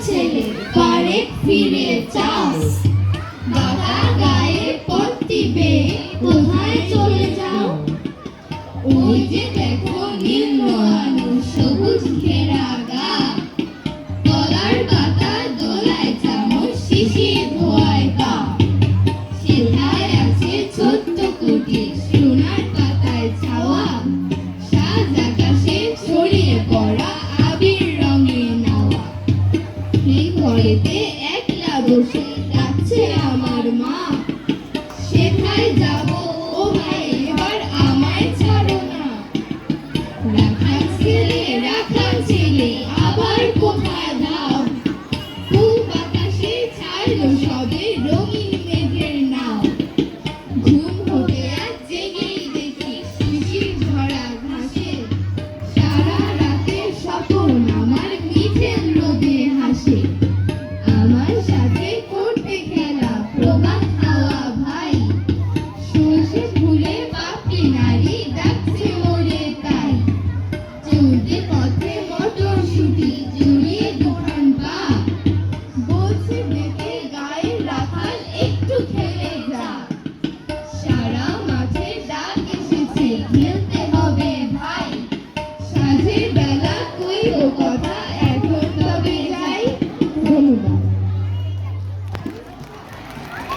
ছেলে বাড়ি ফিরে যাও। দাদা গায়ে পট্টি বেয়ে কোথায় চলে যাও? ওই যে দেখো নীল নোয়ানো সবুজ ঘেরা গা, তলার পাতা দোলায় চামচ শিশির ধোয়ায় পা। সেথায় আছে ছোট্ট কুটির সোনার পাতায় ছাওয়া, সাজ আকাশে ছড়িয়ে পড়া আবির রঙের নাওয়া। সেই ঘরেতে একলা বসে ডাকছে আমার মা, সেথায় যাবো ও ভাই এবার আমায় ছাড়ো না। রাখাল ছেলে আবার কোথায় যাও? পূব আকাশে ছাড়লো সবে রঙিন মেঘের নাও। ঘুম হতে আজ জেগেই দেখি শিশির ঝরা ঘাসে, সারা রাতের স্বপন আমার মিঠের রোদে হাসে। আমার সাথে করতে খেলা প্রভাত খাওয়া ভাই, সর্ষে ফুলে পাপড়ি নাই